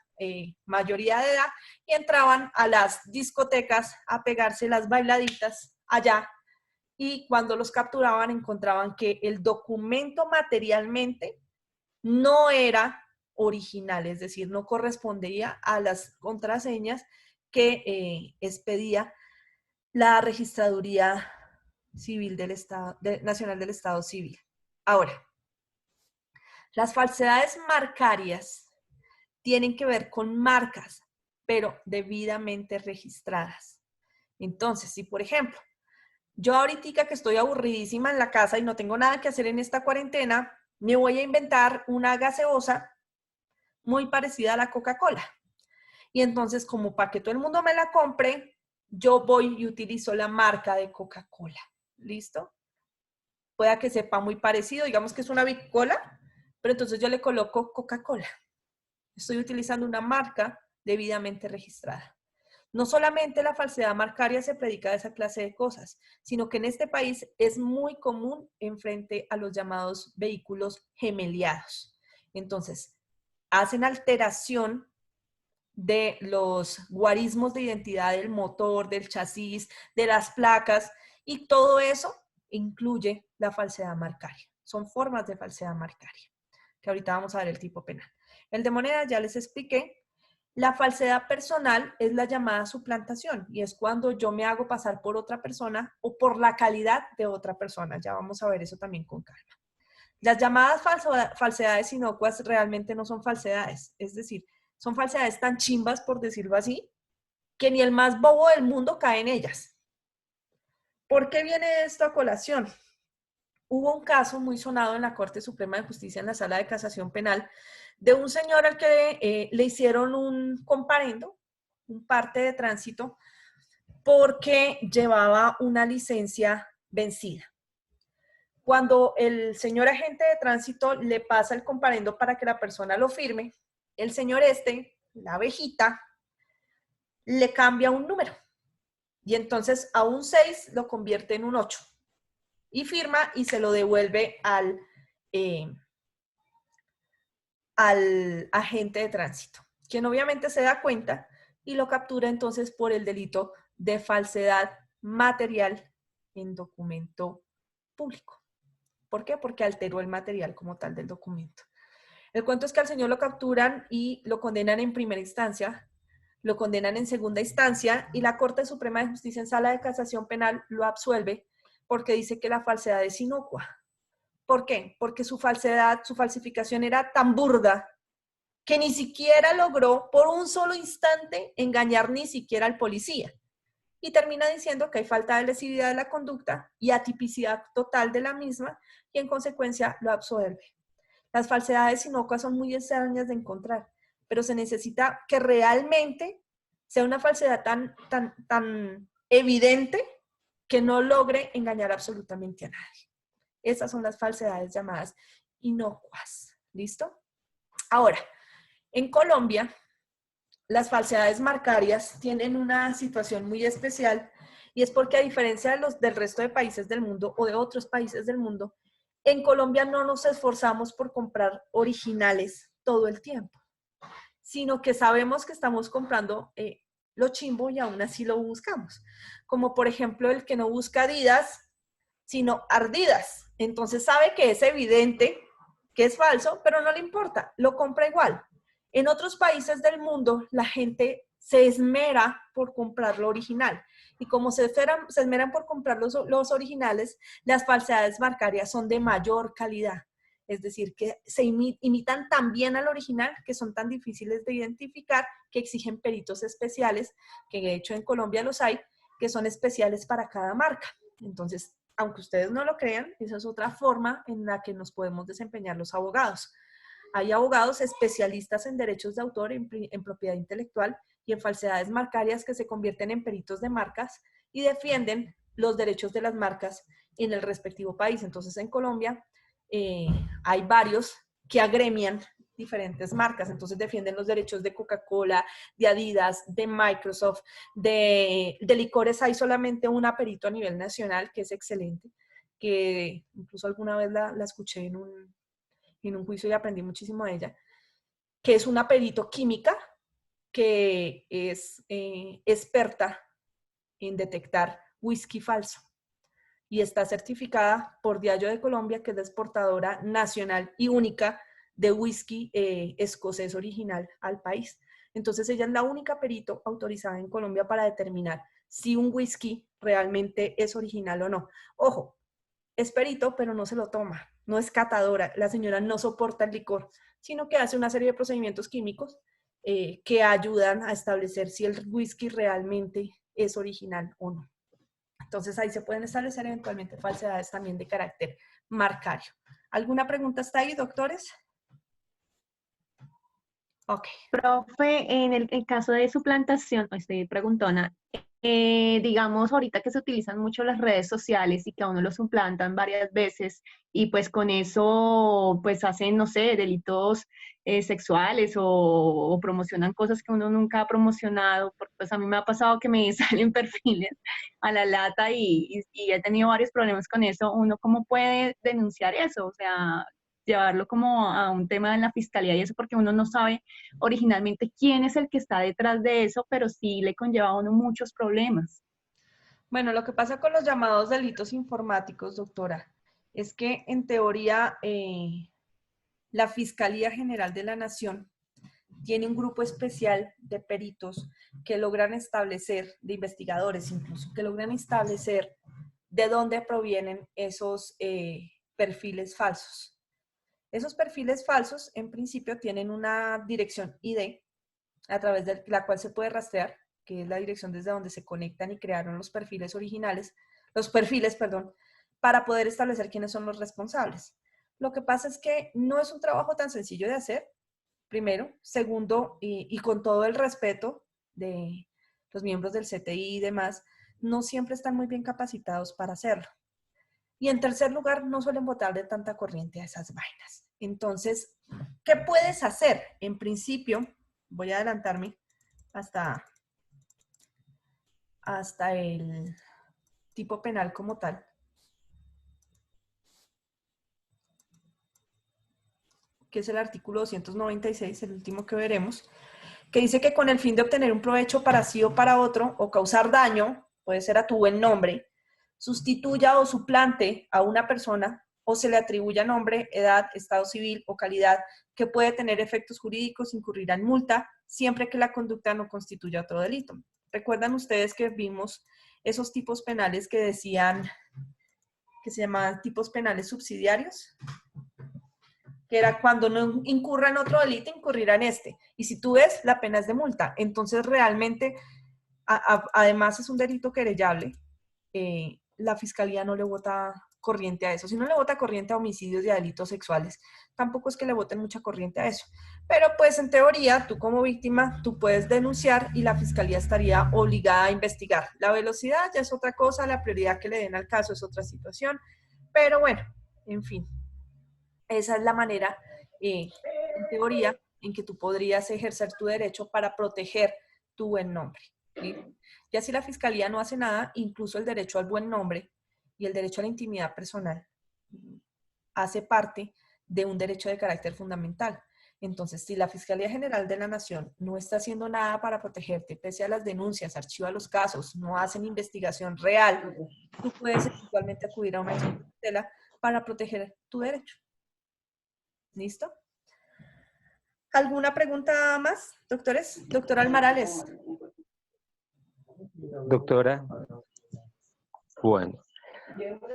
mayoría de edad y entraban a las discotecas a pegarse las bailaditas allá. Y cuando los capturaban encontraban que el documento materialmente no era original, es decir, no correspondía a las contraseñas que expedía la Registraduría Civil del Estado, Nacional del Estado Civil. Ahora, las falsedades marcarias tienen que ver con marcas, pero debidamente registradas. Entonces, si por ejemplo, yo ahorita que estoy aburridísima en la casa y no tengo nada que hacer en esta cuarentena, me voy a inventar una gaseosa muy parecida a la Coca-Cola. Y entonces, como para que todo el mundo me la compre, yo voy y utilizo la marca de Coca-Cola. ¿Listo? Pueda que sepa muy parecido, digamos que es una Big Cola, pero entonces yo le coloco Coca-Cola. Estoy utilizando una marca debidamente registrada. No solamente la falsedad marcaria se predica de esa clase de cosas, sino que en este país es muy común en frente a los llamados vehículos gemeliados. Entonces, hacen alteración de los guarismos de identidad del motor, del chasis, de las placas, y todo eso incluye la falsedad marcaria. Son formas de falsedad marcaria, que ahorita vamos a ver el tipo penal. El de moneda ya les expliqué. La falsedad personal es la llamada suplantación y es cuando yo me hago pasar por otra persona o por la calidad de otra persona. Ya vamos a ver eso también con calma. Las llamadas falsedades inocuas realmente no son falsedades, es decir, son falsedades tan chimbas, por decirlo así, que ni el más bobo del mundo cae en ellas. ¿Por qué viene esto a colación? Hubo un caso muy sonado en la Corte Suprema de Justicia, en la Sala de Casación Penal, de un señor al que le hicieron un comparendo, un parte de tránsito, porque llevaba una licencia vencida. Cuando el señor agente de tránsito le pasa el comparendo para que la persona lo firme, el señor la abejita, le cambia un número. Y entonces a un 6 lo convierte en un 8. Y firma y se lo devuelve al agente de tránsito, quien obviamente se da cuenta y lo captura entonces por el delito de falsedad material en documento público. ¿Por qué? Porque alteró el material como tal del documento. El cuento es que al señor lo capturan y lo condenan en primera instancia, lo condenan en segunda instancia y la Corte Suprema de Justicia en Sala de Casación Penal lo absuelve porque dice que la falsedad es inocua. ¿Por qué? Porque su falsificación era tan burda que ni siquiera logró por un solo instante engañar ni siquiera al policía. Y termina diciendo que hay falta de lesividad de la conducta y atipicidad total de la misma y en consecuencia lo absuelve. Las falsedades inocuas son muy extrañas de encontrar, pero se necesita que realmente sea una falsedad tan evidente que no logre engañar absolutamente a nadie. Esas son las falsedades llamadas inocuas. ¿Listo? Ahora, en Colombia, las falsedades marcarias tienen una situación muy especial y es porque a diferencia del resto de países del mundo o de otros países del mundo, en Colombia no nos esforzamos por comprar originales todo el tiempo, sino que sabemos que estamos comprando lo chimbo y aún así lo buscamos. Como por ejemplo el que no busca Adidas, sino Ardidas. Entonces sabe que es evidente que es falso, pero no le importa, lo compra igual. En otros países del mundo, la gente se esmera por comprar lo original. Y como se esmeran por comprar los originales, las falsedades marcarias son de mayor calidad. Es decir, que se imitan tan bien al original que son tan difíciles de identificar que exigen peritos especiales, que de hecho en Colombia los hay, que son especiales para cada marca. Entonces, aunque ustedes no lo crean, esa es otra forma en la que nos podemos desempeñar los abogados. Hay abogados especialistas en derechos de autor, en propiedad intelectual y en falsedades marcarias que se convierten en peritos de marcas y defienden los derechos de las marcas en el respectivo país. Entonces, en Colombia hay varios que agremian diferentes marcas. Entonces, defienden los derechos de Coca-Cola, de Adidas, de Microsoft, de licores. Hay solamente una perito a nivel nacional que es excelente, que incluso alguna vez la escuché en un juicio y aprendí muchísimo de ella, que es una perito química que es experta en detectar whisky falso y está certificada por Diageo de Colombia, que es la exportadora nacional y única de whisky escocés original al país. Entonces ella es la única perito autorizada en Colombia para determinar si un whisky realmente es original o no. Ojo, es perito, pero no se lo toma, no es catadora, la señora no soporta el licor, sino que hace una serie de procedimientos químicos que ayudan a establecer si el whisky realmente es original o no. Entonces ahí se pueden establecer eventualmente falsedades también de carácter marcario. ¿Alguna pregunta hasta ahí, doctores? Ok. Profe, en el caso de suplantación, estoy preguntona, digamos ahorita que se utilizan mucho las redes sociales y que a uno lo suplantan varias veces y pues con eso pues hacen, no sé, delitos sexuales o promocionan cosas que uno nunca ha promocionado, porque pues a mí me ha pasado que me salen perfiles a la lata y he tenido varios problemas con eso. ¿Uno cómo puede denunciar eso? O sea, llevarlo como a un tema en la fiscalía y eso, porque uno no sabe originalmente quién es el que está detrás de eso, pero sí le conlleva a uno muchos problemas. Bueno, lo que pasa con los llamados delitos informáticos, doctora, es que en teoría la Fiscalía General de la Nación tiene un grupo especial de peritos que logran establecer, de investigadores incluso, que logran establecer de dónde provienen esos perfiles falsos. Esos perfiles falsos, en principio, tienen una dirección ID a través de la cual se puede rastrear, que es la dirección desde donde se conectan y crearon los perfiles originales, perdón, para poder establecer quiénes son los responsables. Lo que pasa es que no es un trabajo tan sencillo de hacer, primero. Segundo, y con todo el respeto de los miembros del CTI y demás, no siempre están muy bien capacitados para hacerlo. Y en tercer lugar, no suelen botar de tanta corriente a esas vainas. Entonces, ¿qué puedes hacer? En principio, voy a adelantarme hasta el tipo penal como tal. Que es el artículo 296, el último que veremos, que dice que con el fin de obtener un provecho para sí o para otro, o causar daño, puede ser a tu buen nombre, sustituya o suplante a una persona o se le atribuya nombre, edad, estado civil o calidad que puede tener efectos jurídicos, incurrirá en multa, siempre que la conducta no constituya otro delito. ¿Recuerdan ustedes que vimos esos tipos penales que decían que se llamaban tipos penales subsidiarios? Que era cuando no incurra en otro delito, incurrirá en este. Y si tú ves, la pena es de multa. Entonces, realmente, además es un delito querellable, la fiscalía no le vota corriente a eso. Si no le vota corriente a homicidios y a delitos sexuales, tampoco es que le voten mucha corriente a eso. Pero pues en teoría, tú como víctima, tú puedes denunciar y la fiscalía estaría obligada a investigar. La velocidad ya es otra cosa, la prioridad que le den al caso es otra situación. Pero bueno, en fin, esa es la manera, en teoría, en que tú podrías ejercer tu derecho para proteger tu buen nombre. ¿Sí? Ya si la fiscalía no hace nada, incluso el derecho al buen nombre y el derecho a la intimidad personal hace parte de un derecho de carácter fundamental. Entonces, si la Fiscalía General de la Nación no está haciendo nada para protegerte, pese a las denuncias, archiva los casos, no hacen investigación real, tú puedes eventualmente acudir a una tutela para proteger tu derecho. ¿Listo? ¿Alguna pregunta más, doctores? Doctora Almarales. Doctora, bueno,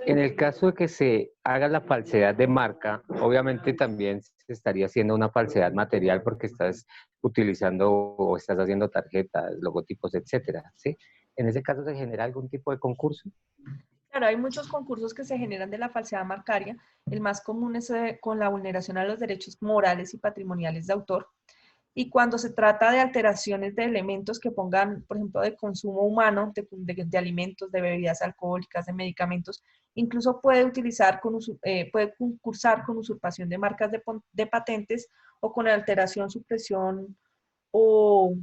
en el caso de que se haga la falsedad de marca, obviamente también se estaría haciendo una falsedad material porque estás utilizando o estás haciendo tarjetas, logotipos, etcétera, ¿sí? ¿En ese caso se genera algún tipo de concurso? Claro, hay muchos concursos que se generan de la falsedad marcaria. El más común es con la vulneración a los derechos morales y patrimoniales de autor. Y cuando se trata de alteraciones de elementos que pongan, por ejemplo, de consumo humano, de alimentos, de bebidas alcohólicas, de medicamentos, incluso puede concursar con usurpación de marcas de patentes o con alteración, supresión o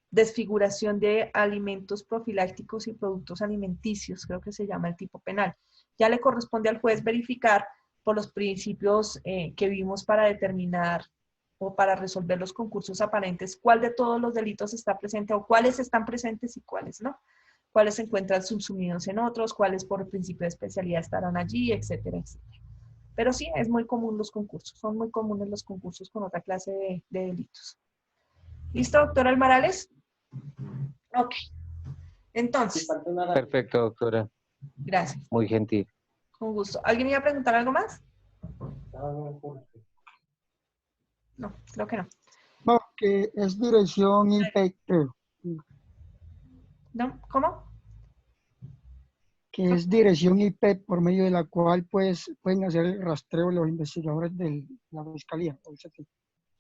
desfiguración de alimentos profilácticos y productos alimenticios, creo que se llama el tipo penal. Ya le corresponde al juez verificar por los principios que vimos para determinar o para resolver los concursos aparentes, cuál de todos los delitos está presente o cuáles están presentes y cuáles no, cuáles se encuentran subsumidos en otros, cuáles por el principio de especialidad estarán allí, etcétera, etcétera. Pero sí, es muy común los concursos, son muy comunes los concursos con otra clase de delitos. ¿Listo, doctora Almarales? Ok. Entonces. Perfecto, doctora. Gracias. Muy gentil. Con gusto. ¿Alguien iba a preguntar algo más? No, creo que no. No, que es dirección IP, creo. ¿No? ¿Cómo? Que es dirección IP por medio de la cual pues, pueden hacer el rastreo los investigadores de la fiscalía.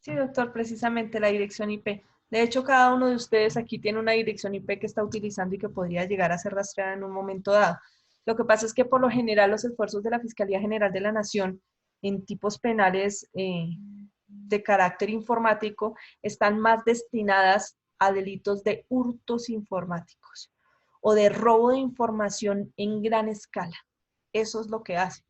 Sí, doctor, precisamente la dirección IP. De hecho, cada uno de ustedes aquí tiene una dirección IP que está utilizando y que podría llegar a ser rastreada en un momento dado. Lo que pasa es que por lo general los esfuerzos de la Fiscalía General de la Nación en tipos penales de carácter informático están más destinadas a delitos de hurtos informáticos o de robo de información en gran escala. Eso es lo que hacen.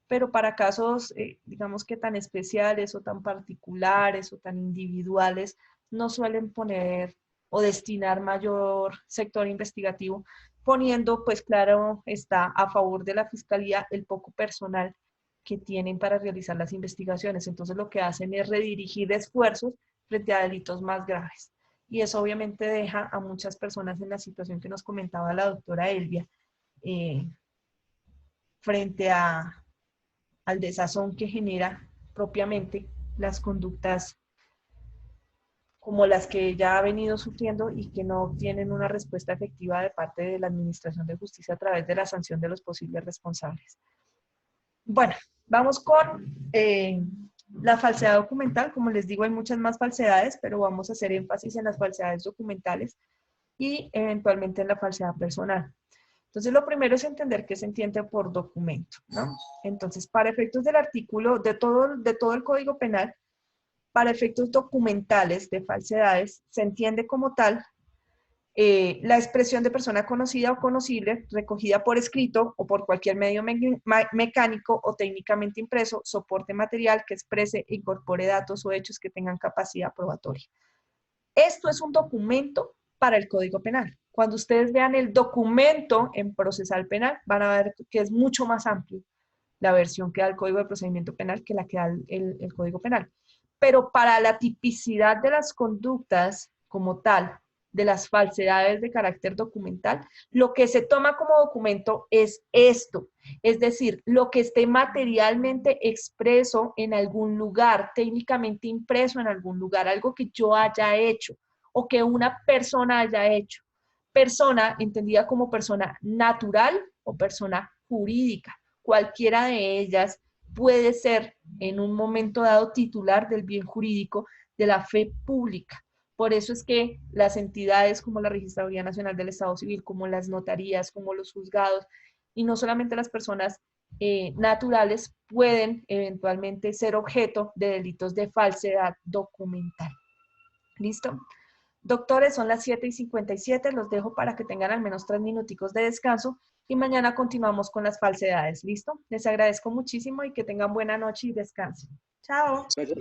Pero para casos, digamos que tan especiales o tan particulares o tan individuales, no suelen poner o destinar mayor sector investigativo, poniendo, pues claro, está a favor de la Fiscalía el poco personal que tienen para realizar las investigaciones. Entonces lo que hacen es redirigir esfuerzos frente a delitos más graves. Y eso obviamente deja a muchas personas en la situación que nos comentaba la doctora Elvia, frente al desazón que genera propiamente las conductas como las que ella ha venido sufriendo y que no obtienen una respuesta efectiva de parte de la Administración de Justicia a través de la sanción de los posibles responsables. Bueno, vamos con la falsedad documental. Como les digo, hay muchas más falsedades, pero vamos a hacer énfasis en las falsedades documentales y eventualmente en la falsedad personal. Entonces, lo primero es entender qué se entiende por documento, ¿no? Entonces, para efectos del artículo, de todo el Código Penal, para efectos documentales de falsedades, se entiende como tal la expresión de persona conocida o conocible, recogida por escrito o por cualquier medio mecánico o técnicamente impreso, soporte material que exprese e incorpore datos o hechos que tengan capacidad probatoria. Esto es un documento para el Código Penal. Cuando ustedes vean el documento en procesal penal, van a ver que es mucho más amplio la versión que da el Código de Procedimiento Penal que la que da el Código Penal. Pero para la tipicidad de las conductas como tal, de las falsedades de carácter documental, lo que se toma como documento es esto, es decir, lo que esté materialmente expreso en algún lugar, técnicamente impreso en algún lugar, algo que yo haya hecho o que una persona haya hecho. Persona entendida como persona natural o persona jurídica. Cualquiera de ellas puede ser en un momento dado titular del bien jurídico de la fe pública. Por eso es que las entidades como la Registraduría Nacional del Estado Civil, como las notarías, como los juzgados, y no solamente las personas naturales, pueden eventualmente ser objeto de delitos de falsedad documental. ¿Listo? Doctores, son las 7:57, los dejo para que tengan al menos 3 minuticos de descanso y mañana continuamos con las falsedades. ¿Listo? Les agradezco muchísimo y que tengan buena noche y descansen. Chao. Gracias,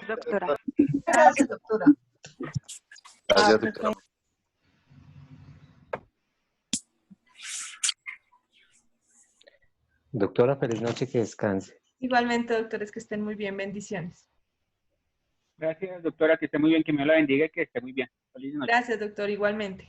doctora. Gracias, doctora. Gracias, doctora. Doctora, feliz noche, que descanse. Igualmente, doctores, que estén muy bien. Bendiciones. Gracias, doctora, que esté muy bien, que me la bendiga y que esté muy bien. Feliz noche. Gracias, doctor, igualmente.